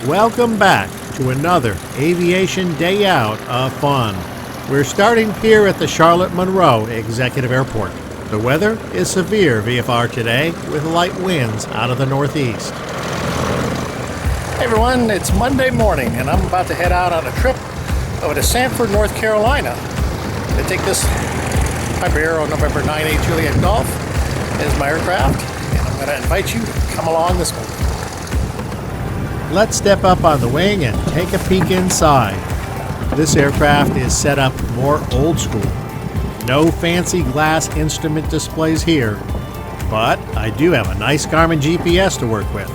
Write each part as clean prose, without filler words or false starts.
Welcome back to another Aviation Day Out of Fun. We're starting here at the Charlotte Monroe Executive Airport. The weather is severe VFR today with light winds out of the northeast. Hey everyone, it's Monday morning and I'm about to head out on a trip over to Sanford, North Carolina to take this Piper Arrow November 98 Juliet Golf as my aircraft, and I'm going to invite you to come along this morning. Let's step up on the wing and take a peek inside. This aircraft is set up more old school. No fancy glass instrument displays here, but I do have a nice Garmin GPS to work with.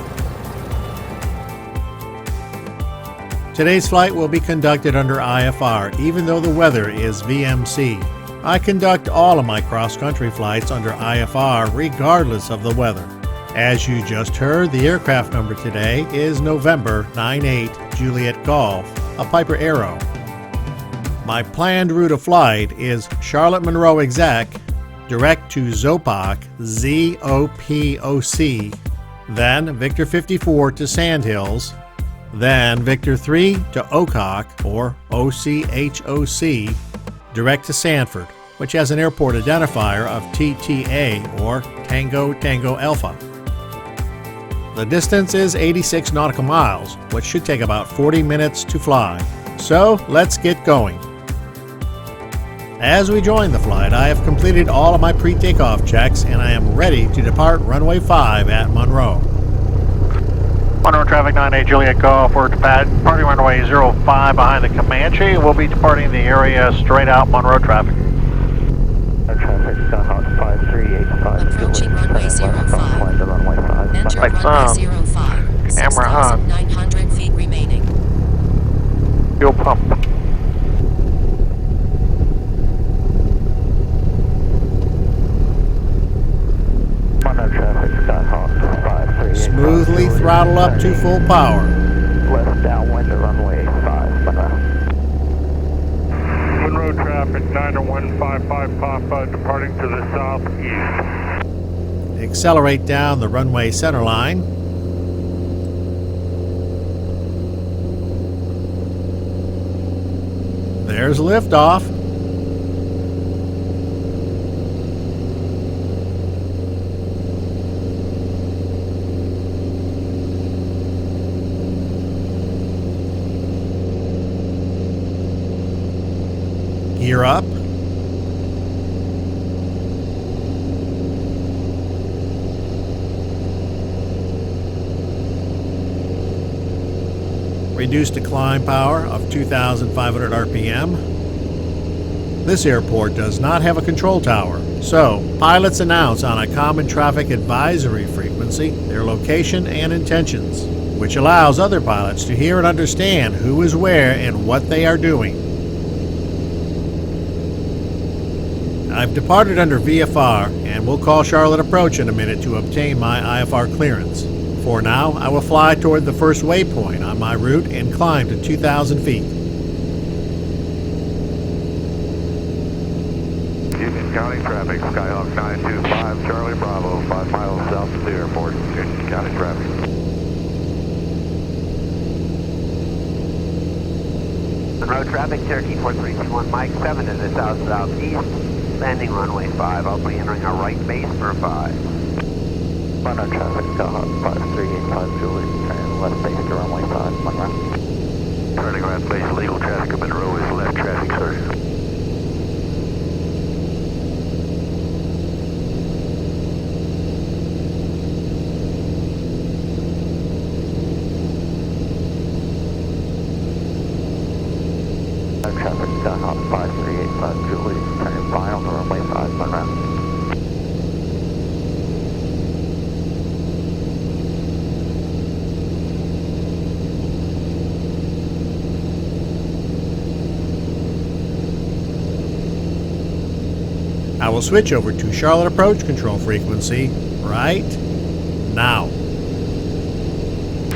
Today's flight will be conducted under IFR, even though the weather is VMC. I conduct all of my cross-country flights under IFR regardless of the weather. As you just heard, the aircraft number today is November 98 Juliet Golf, a Piper Arrow. My planned route of flight is Charlotte Monroe Exec, direct to Zopoc, ZOPOC, then Victor 54 to Sandhills, then Victor 3 to Ocock, or OCHOC, direct to Sanford, which has an airport identifier of TTA, or Tango Tango Alpha. The distance is 86 nautical miles, which should take about 40 minutes to fly. So let's get going. As we join the flight, I have completed all of my pre-takeoff checks and I am ready to depart runway 5 at Monroe. Monroe traffic 98 Juliet Golf, we're departing runway 05 behind the Comanche. We'll be departing the area straight out Monroe traffic. Traffic, Skyhawk 5385. Approaching runway 05. Enter Lights runway on. 05. Camera on. 6,900 feet remaining. Fuel pump. Monroe traffic, Skyhawk 5385. Smoothly throttle up to full power. Left downwind to runway 5, Monroe. Monroe traffic 90155 Papa departing to the southeast. Accelerate down the runway center line. There's liftoff. Gear up. Reduced to climb power of 2,500 RPM. This airport does not have a control tower, so pilots announce on a common traffic advisory frequency their location and intentions, which allows other pilots to hear and understand who is where and what they are doing. I've departed under VFR and will call Charlotte Approach in a minute to obtain my IFR clearance. For now, I will fly toward the first waypoint on my route and climb to 2,000 feet. Union County traffic, Skyhawk 925 Charlie Bravo, 5 miles south of the airport. Union County traffic. Monroe traffic, Cherokee 4321 Mike 7 to the south-southeast. Landing runway 5. I'll be entering our right base for 5. Monroe traffic, Skyhawk 5385 Juliet, turning left base to runway 5, Monroe. Turning right base, legal traffic of Monroe is left traffic, sir. Traffic, Skyhawk 5385 Juliet, turning final to runway 5, Monroe. I will switch over to Charlotte Approach control frequency right now.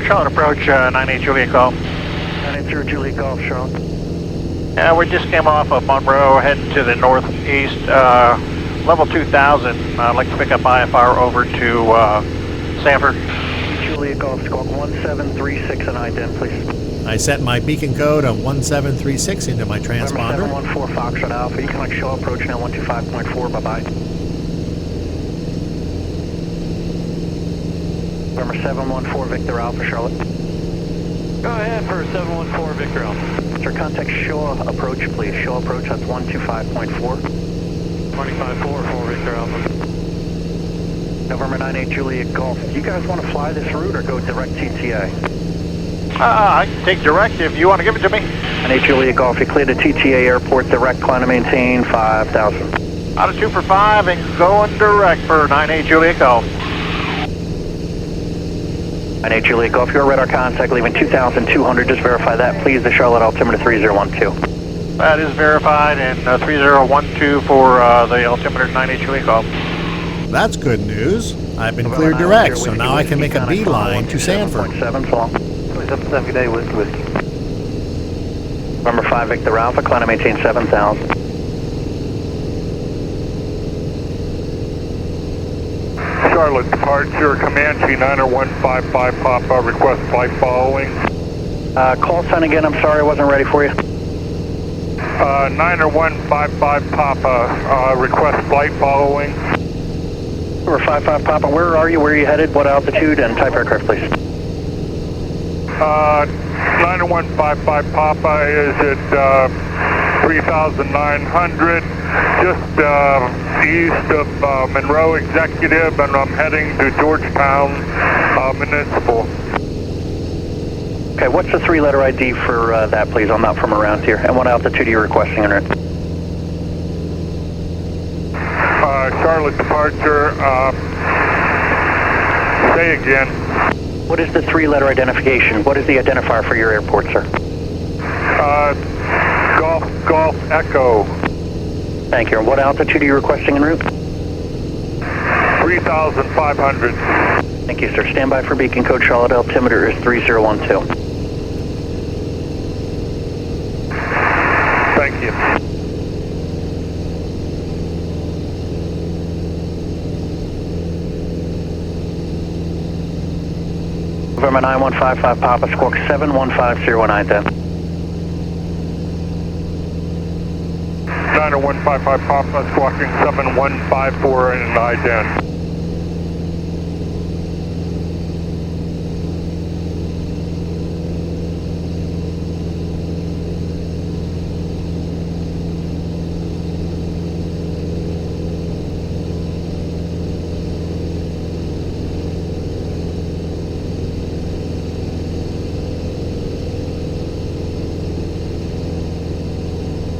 Charlotte Approach 98 Juliet Golf. 98 Juliet Golf, Charlotte. Yeah, we just came off of Monroe, heading to the northeast, level 2000. I'd like to pick up IFR over to Sanford. Juliet Golf Squawk 1736 and ident, please. I set my beacon code of 1736 into my November transponder. 714 Foxtrot Alpha, you can show approach now 125.4, bye-bye. November 714 Victor Alpha, Charlotte. Go ahead for 714 Victor Alpha. Sir, contact show approach, please. Show approach, that's 125.4. 25.4 for Victor Alpha. November 98 Juliet Golf. Do you guys want to fly this route or go direct TTA? I can take direct if you want to give it to me. 98 Juliet Golf, you cleared the TTA airport, direct, climb to maintain 5,000. Out of 2 for 5 and going direct for 98 Juliet Golf. 98 Juliet Golf, your radar contact leaving 2,200. Just verify that, please. The Charlotte altimeter 3012. That is verified, and 3012 for the altimeter 98 Juliet Golf. That's good news. I've been cleared direct, so now I can make a beeline to Sanford. 7 so long. Good day, whiskey. Number 5 Victor Alpha, climb to maintain 7,000. Charlotte departure, Comanche 90155 Papa, request flight following. Call sign again, I'm sorry, I wasn't ready for you. 90155 Papa, request flight following. Number 55 Papa, where are you headed, what altitude, and type aircraft, please? 90155 Papa is at 3,900, just east of Monroe Executive, and I'm heading to Georgetown Municipal. Okay, what's the 3-letter ID for that, please? I'm not from around here. And what altitude are you requesting in it? Charlotte departure, say again. What is the 3-letter identification? What is the identifier for your airport, sir? Golf Echo. Thank you. And what altitude are you requesting en route? 3,500. Thank you, sir. Stand by for beacon code. Charlotte altimeter is 3012. Thank you. November 9155 Papa, squawk 715019 then. 90155 Papa, squawking 7154 in ident.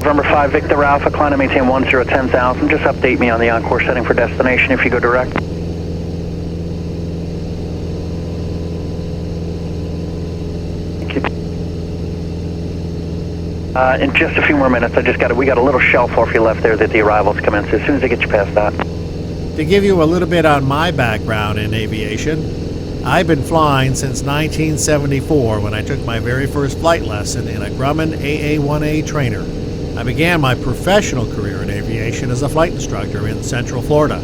November 5 Victor Alpha, climb to maintain 10,000. Just update me on the on-course setting for destination if you go direct. Thank you. In just a few more minutes, we got a little shelf off you left there that the arrivals commence. As soon as I get you past that. To give you a little bit on my background in aviation, I've been flying since 1974 when I took my very first flight lesson in a Grumman AA-1A trainer. I began my professional career in aviation as a flight instructor in Central Florida.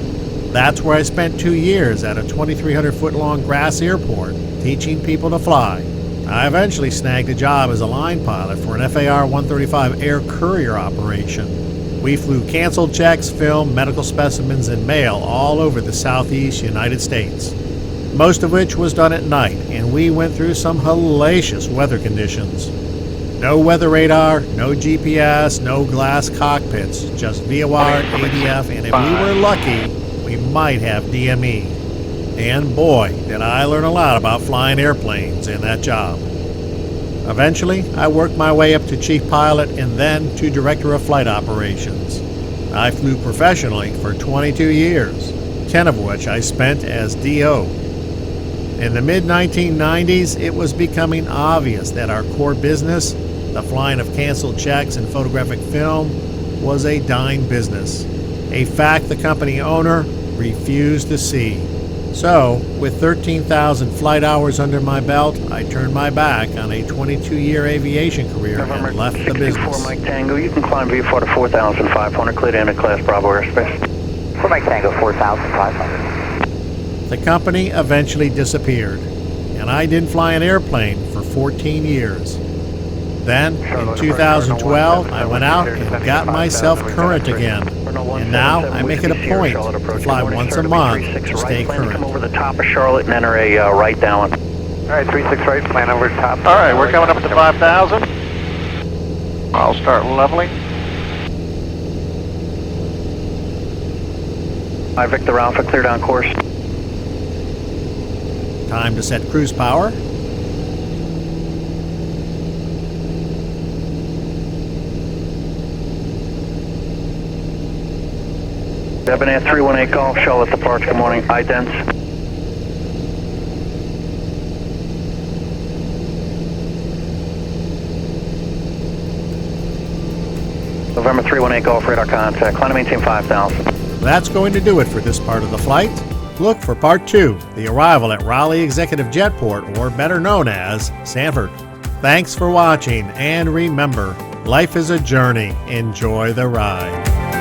That's where I spent 2 years at a 2,300-foot-long grass airport teaching people to fly. I eventually snagged a job as a line pilot for an FAR-135 air courier operation. We flew canceled checks, film, medical specimens, and mail all over the southeast United States, most of which was done at night, and we went through some hellacious weather conditions. No weather radar, no GPS, no glass cockpits, just VOR, ADF, and if we were lucky, we might have DME. And boy, did I learn a lot about flying airplanes in that job. Eventually, I worked my way up to chief pilot and then to director of flight operations. I flew professionally for 22 years, 10 of which I spent as DO. In the mid-1990s, it was becoming obvious that our core business, the flying of canceled checks and photographic film, was a dying business, a fact the company owner refused to see. So, with 13,000 flight hours under my belt, I turned my back on a 22-year aviation career and left the business. Mike Tango, you can climb VFR to 4,500, cleared into Class Bravo airspace. For Mike Tango, 4,500. The company eventually disappeared. and I didn't fly an airplane for 14 years. Then, in 2012, I went out and got myself current again, and now I make it a point to fly once a month to stay current. Come over the top of Charlotte and enter a right down. All right, 36 right, plan over top. All right, we're coming up to 5,000. I'll start leveling. Hi, Victor Alpha, clear down course. Time to set cruise power. Debonair 318 Golf, Charlotte departure, good morning, idents. November 318 Golf, radar contact, climb to maintain 5,000. That's going to do it for this part of the flight. Look for part 2, the arrival at Raleigh Executive Jetport, or better known as Sanford. Thanks for watching, and remember, life is a journey. Enjoy the ride.